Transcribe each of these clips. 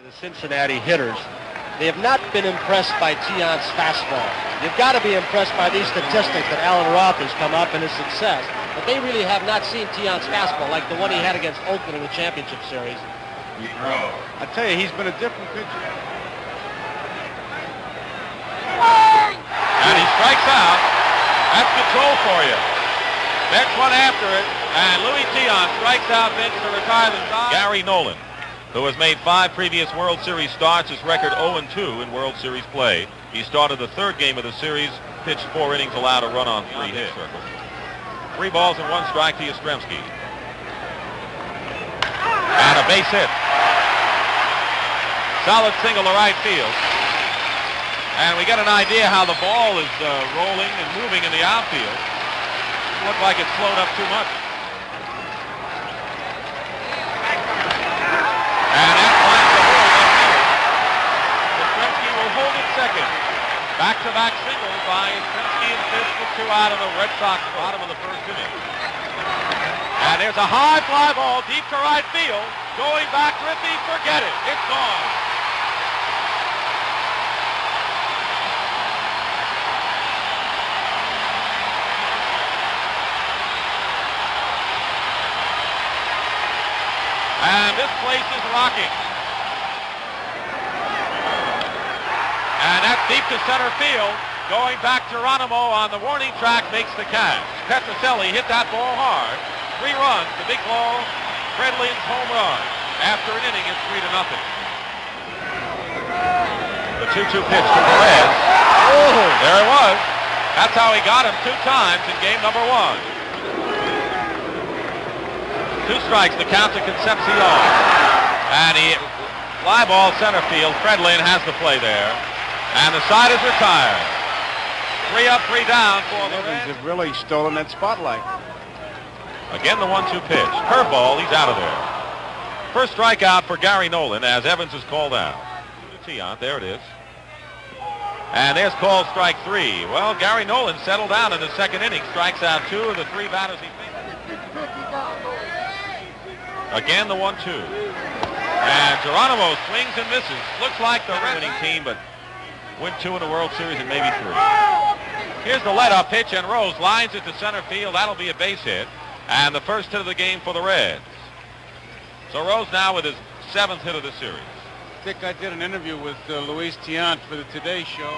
The Cincinnati hitters, they have not been impressed by Tiant's fastball. You've got to be impressed by these statistics that Alan Roth has come up and his success. But they really have not seen Tiant's fastball like the one he had against Oakland in the championship series. I tell you, he's been a different pitcher. And he strikes out. That's control for you. Next one after it, and Louis Tiant strikes out Vince to retire the side. Gary Nolan, who has made 5 previous World Series starts, his record 0-2 in World Series play. He started the 3rd game of the series, pitched 4 innings, allowed a run on 3 hits. 3 balls and 1 strike to Yastrzemski. And a base hit. Solid single to right field. And we get an idea how the ball is rolling and moving in the outfield. Looked like it's slowed up too much. And that finds the hole left field. Yastrzemski will hold it second. Back-to-back singles by Yastrzemski and fifth with 2 out of the Red Sox bottom of the 1st inning. And there's a high fly ball deep to right field. Going back, Griffey, forget it. It's gone. And this place is rocking. And that's deep to center field. Going back, Geronimo on the warning track makes the catch. Petrocelli hit that ball hard. 3 runs, the big ball, Fred Lynn's home run. After an inning, it's 3-0. The 2-2 pitch to Moret. Oh, there it was. That's how he got him 2 times in game number 1. 2 strikes, the count to Concepcion. And he fly ball center field. Fred Lynn has the play there. And the side is retired. 3 up, 3 down for the Reds. Have really stolen that spotlight. Again, the 1-2 pitch. Curveball, he's out of there. First strikeout for Gary Nolan as Evans is called out. Tiant, there it is. And there's called strike 3. Well, Gary Nolan settled down in the 2nd inning. Strikes out 2 of the 3 batters he faced. Again, the 1-2. And Geronimo swings and misses. Looks like the winning team, but win 2 in the World Series and maybe 3. Here's the let-up pitch, and Rose lines it to center field. That'll be a base hit. And the first hit of the game for the Reds. So Rose now with his 7th hit of the series. Dick, I did an interview with Luis Tiant for the Today Show.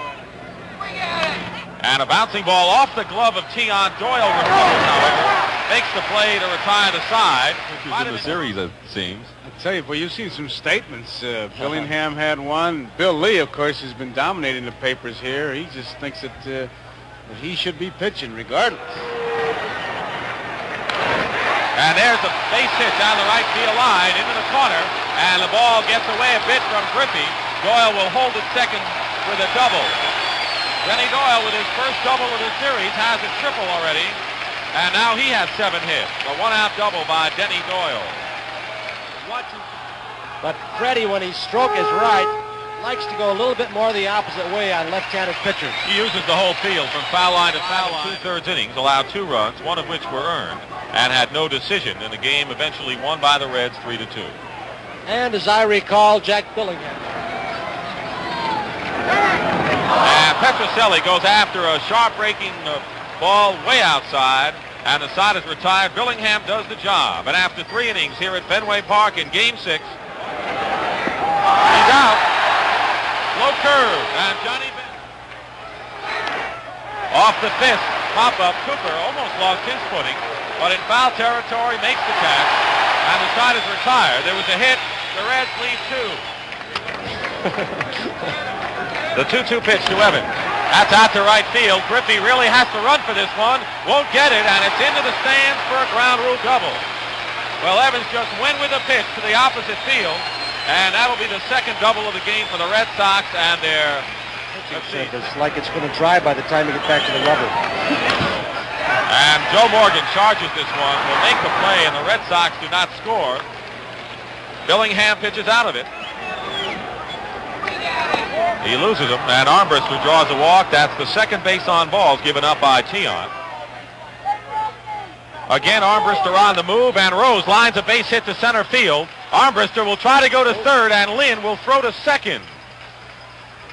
And a bouncing ball off the glove of Tiant. Doyle recovers, however. Makes the play to retire the side. Which is in the series, it seems. I tell you, well, you've seen some statements. Billingham had one. Bill Lee, of course, has been dominating the papers here. He just thinks that he should be pitching regardless. And there's a base hit down the right field line into the corner. And the ball gets away a bit from Griffey. Doyle will hold it second with a double. Denny Doyle, with his first double of the series, has a triple already. And now he has 7 hits. A 1-out double by Denny Doyle. But Freddie, when his stroke is right, likes to go a little bit more the opposite way on left-handed pitchers. He uses the whole field from foul line to foul line. 2/3 innings, allowed 2 runs, 1 of which were earned, and had no decision in the game eventually won by the Reds 3-2. And as I recall, Jack Billingham. And Petrocelli goes after a sharp-breaking ball way outside, and the side is retired. Billingham does the job, and after 3 innings here at Fenway Park in Game 6, he's out. Low curve, and Johnny Bench. Off the fist, pop-up. Cooper almost lost his footing, but in foul territory makes the catch, and the side is retired. There was a hit. The Reds lead 2. The 2-2 pitch to Evans. That's out to right field. Griffey really has to run for this one. Won't get it, and it's into the stands for a ground rule double. Well, Evans just went with the pitch to the opposite field, and that'll be the 2nd double of the game for the Red Sox, and their It's like it's going to dry by the time you get back to the rubber. And Joe Morgan charges this one, will make the play, and the Red Sox do not score. Billingham pitches out of it. He loses him, and Armbruster draws a walk. That's the 2nd base on balls given up by Tiant. Again, Armbruster on the move, and Rose lines a base hit to center field. Armbruster will try to go to third, and Lynn will throw to second.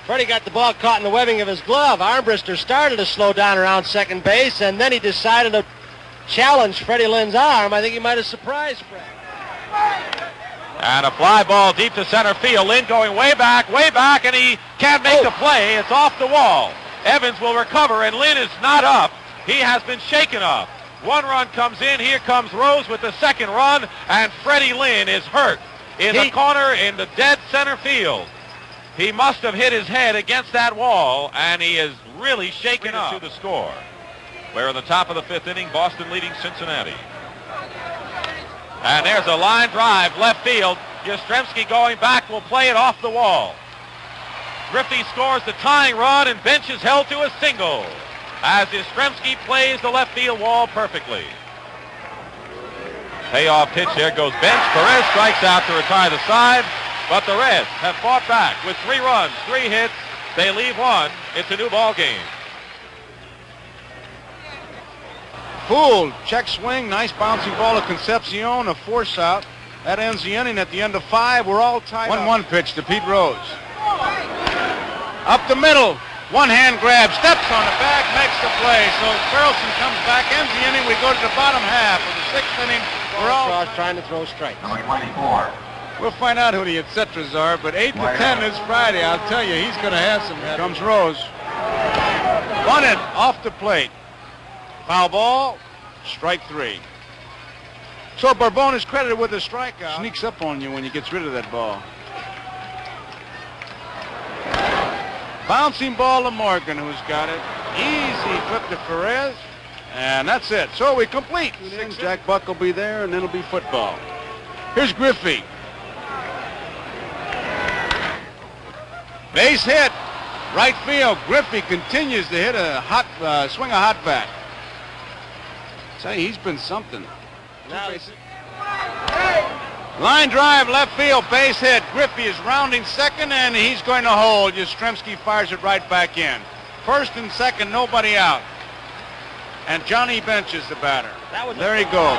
Freddie got the ball caught in the webbing of his glove. Armbruster started to slow down around second base, and then he decided to challenge Freddie Lynn's arm. I think he might have surprised Fred. And a fly ball deep to center field. Lynn going way back, and he can't make the play. It's off the wall. Evans will recover, and Lynn is not up. He has been shaken up. One run comes in. Here comes Rose with the second run, and Freddie Lynn is hurt in the corner in the dead center field. He must have hit his head against that wall, and he is really shaken up. To the score. We're in the top of the fifth inning, Boston leading Cincinnati. And there's a line drive, left field. Yastrzemski going back will play it off the wall. Griffey scores the tying run, and Bench is held to a single as Yastrzemski plays the left field wall perfectly. Payoff pitch, there goes Bench. Perez strikes out to retire the side, but the Reds have fought back with 3 runs, 3 hits. They leave 1. It's a new ball game. Fooled. Check swing. Nice bouncing ball to Concepcion. A force out. That ends the inning at the end of 5. We're all tied 1-1 pitch to Pete Rose. Up the middle. One-hand grab. Steps on the bag. Makes the play. So Carlson comes back. Ends the inning. We go to the bottom half of the 6th inning. We're all trying to throw strikes. Number 24. We'll find out who the et ceteras are, but 8 to 10 this Friday, I'll tell you, he's going to have some. Here comes Rose. Bunted off the plate. Foul ball, strike 3. So Bourbon is credited with a strikeout. Sneaks up on you when he gets rid of that ball. Bouncing ball to Morgan, who's got it. Easy flip to Perez, and that's it. So we complete. Jack Buck will be there, and then it'll be football. Here's Griffey. Base hit, right field. Griffey continues to hit a hot, swing a hot bat. Tell you, he's been something. Line drive, left field, base hit. Griffey is rounding second, and he's going to hold. Yastrzemski fires it right back in. First and second, nobody out. And Johnny Bench is the batter. There he goes.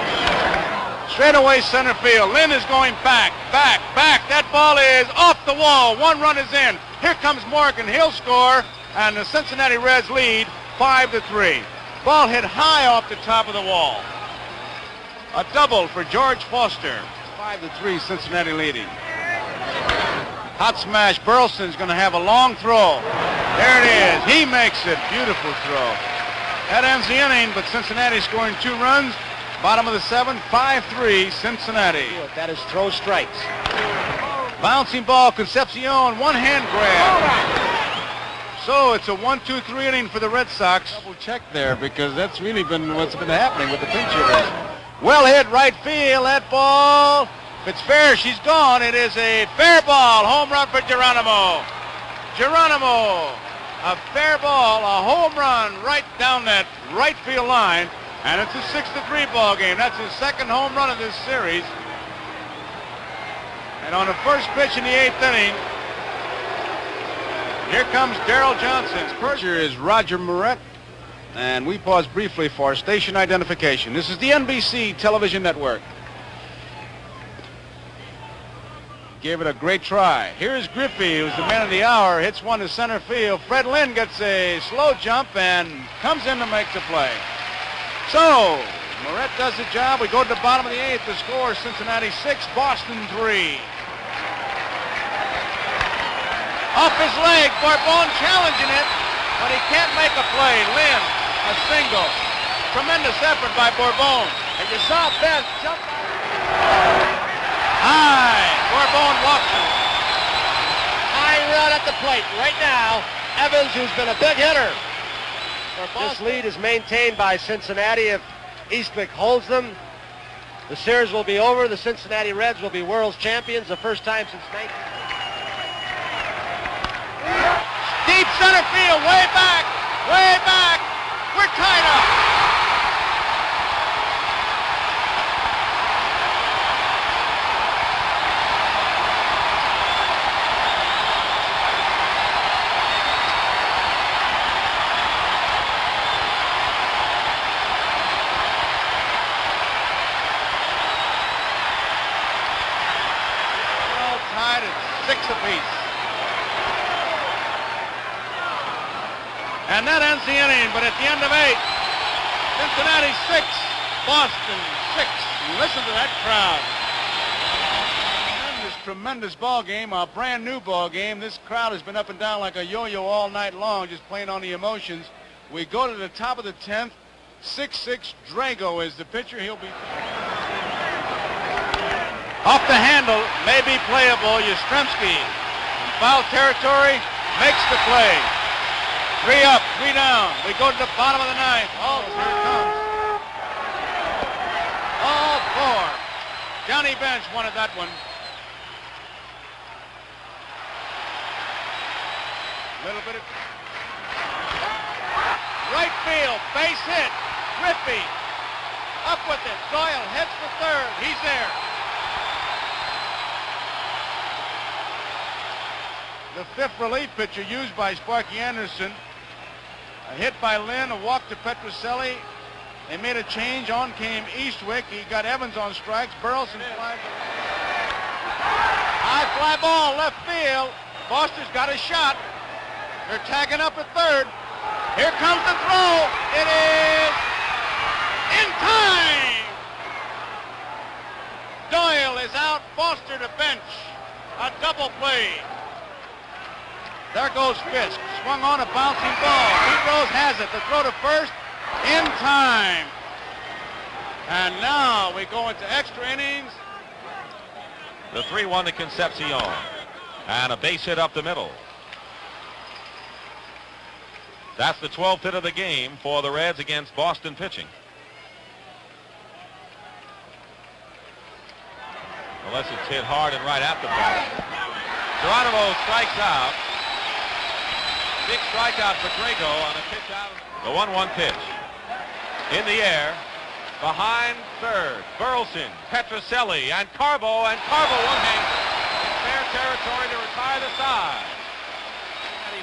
Straight away center field. Lynn is going back. That ball is off the wall. 1 run is in. Here comes Morgan. He'll score, and the Cincinnati Reds lead 5-3. Ball hit high off the top of the wall. A double for George Foster. 5-3, Cincinnati leading. Hot smash. Burleson's going to have a long throw. There it is. He makes it. Beautiful throw. That ends the inning, but Cincinnati scoring 2 runs. Bottom of the 7th, 5-3, Cincinnati. That is throw strikes. Bouncing ball, Concepcion, one-hand grab. So it's a 1-2-3 inning for the Red Sox. Double check there, because that's really been what's been happening with the pinch hitters. Well hit, right field, that ball. If it's fair, she's gone. It is a fair ball. Home run for Geronimo. A fair ball, a home run right down that right field line. And it's a 6-3 ball game. That's his second home run of this series. And on the first pitch in the 8th inning, here comes Darrell Johnson. Pitcher is Roger Moret. And we pause briefly for station identification. This is the NBC television network. Gave it a great try. Here's Griffey, who's the man of the hour. Hits one to center field. Fred Lynn gets a slow jump and comes in to make the play. So, Moret does the job. We go to the bottom of the 8th. The score, Cincinnati 6, Boston 3. Off his leg, Bourbon challenging it, but he can't make a play. Lynn, a single. Tremendous effort by Bourbon. And you saw Bench jump high. Bourbon walks it. High run at the plate right now. Evans, who's been a big hitter. This lead is maintained by Cincinnati. If Eastwick holds them, the series will be over. The Cincinnati Reds will be world champions, the first time since 19. Deep center field, way back. We're tied up. apiece. And that ends the inning, but at the end of 8, Cincinnati 6, Boston 6. Listen to that crowd. Tremendous ball game, a brand new ball game. This crowd has been up and down like a yo-yo all night long, just playing on the emotions. We go to the top of the 10th. 6-6, Drago is the pitcher. He'll be off the handle, may be playable. Yastrzemski in foul territory, makes the play. 3 up, 3 down. We go to the bottom of the 9th. Oh, here it comes. All 4. Johnny Bench wanted that one. Little bit of right field, base hit. Griffey up with it. Doyle heads for third. He's there. The 5th relief pitcher used by Sparky Anderson. A hit by Lynn, a walk to Petroselli. They made a change. On came Eastwick. He got Evans on strikes. Burleson fly. High fly ball, left field. Foster's got a shot. They're tagging up at third. Here comes the throw. It is in time. Doyle is out. Foster to bench. A double play. There goes Fisk. Swung on a bouncing ball. Pedros has it. The throw to first in time. And now we go into extra innings. The 3-1 to Concepcion. And a base hit up the middle. That's the 12th hit of the game for the Reds against Boston pitching. Unless it's hit hard and right at the ball. Geronimo strikes out. Big strikeout for Drago on a pitch out. The 1-1 pitch. In the air. Behind third. Burleson, Petroselli, and Carbo one-hander. In fair territory to retire the side.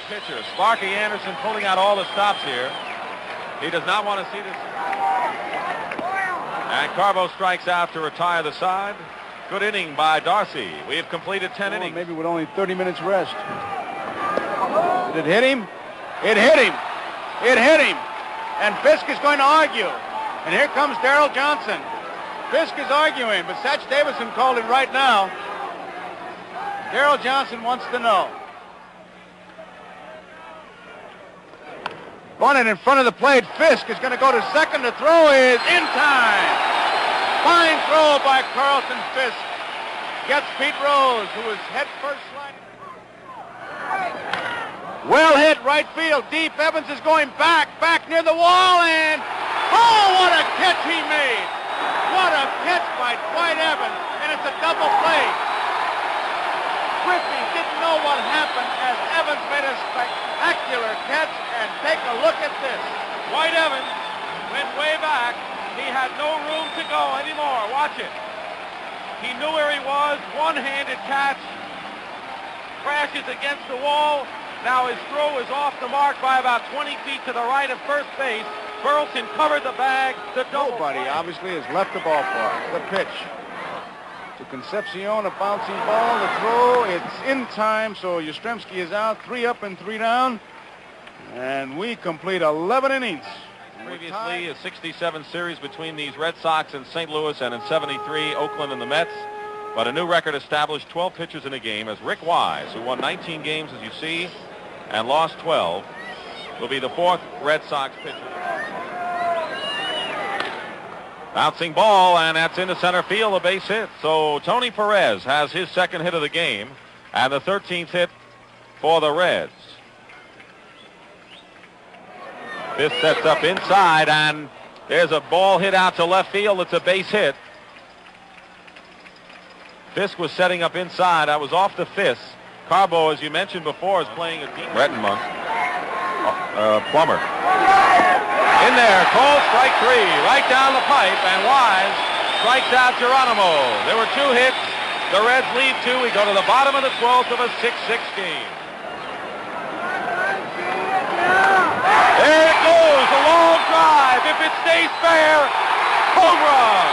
Pitcher Sparky Anderson pulling out all the stops here. He does not want to see this. And Carbo strikes out to retire the side. Good inning by Darcy. We have completed 10 innings. Maybe with only 30 minutes rest. Did it hit him? It hit him. It hit him. And Fisk is going to argue. And here comes Darrell Johnson. Fisk is arguing, but Satch Davidson called it right now. Darrell Johnson wants to know. On it in front of the plate, Fisk is going to go to second. The throw is in time. Fine throw by Carlton Fisk. Gets Pete Rose, who is head first sliding. Well hit, right field, deep. Evans is going back near the wall, and oh, what a catch he made. What a catch by Dwight Evans, and it's a double play. Griffey didn't know what happened as Evans made a spectacular catch, and take a look at this. Dwight Evans went way back. He had no room to go anymore. Watch it. He knew where he was. One-handed catch. Crashes against the wall. Now his throw is off the mark by about 20 feet to the right of first base. Burleson covered the bag. The double Nobody play. obviously has left the ballpark. The pitch to Concepcion, a bouncing ball. The throw, it's in time, so Yastrzemski is out. 3 up and 3 down. And we complete 11 innings. Previously, a 67 series between these Red Sox and St. Louis, and in 73, Oakland and the Mets. But a new record established, 12 pitchers in a game, as Rick Wise, who won 19 games, as you see, and lost 12, will be the 4th Red Sox pitcher. Bouncing ball, and that's into center field, a base hit. So Tony Perez has his second hit of the game, and the 13th hit for the Reds. This sets up inside, and there's a ball hit out to left field. It's a base hit. Fisk was setting up inside. That was off the Fisk. Carbo, as you mentioned before, is playing a deep... Rettenmund. Plummer. In there, called strike 3, right down the pipe, and Wise strikes out Geronimo. There were 2 hits. The Reds lead 2. We go to the bottom of the 12th of a 6-6 game. There it goes, a long drive. If it stays fair, home run.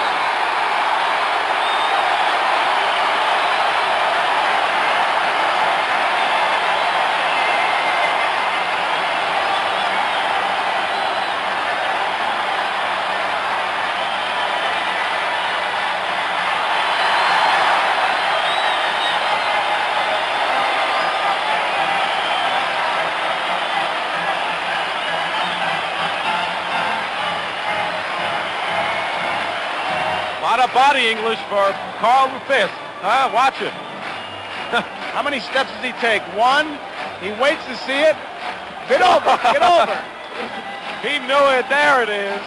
body English for Carl Fisk. Watch it. How many steps does he take? One. He waits to see it. Get over. Get over. He knew it. There it is.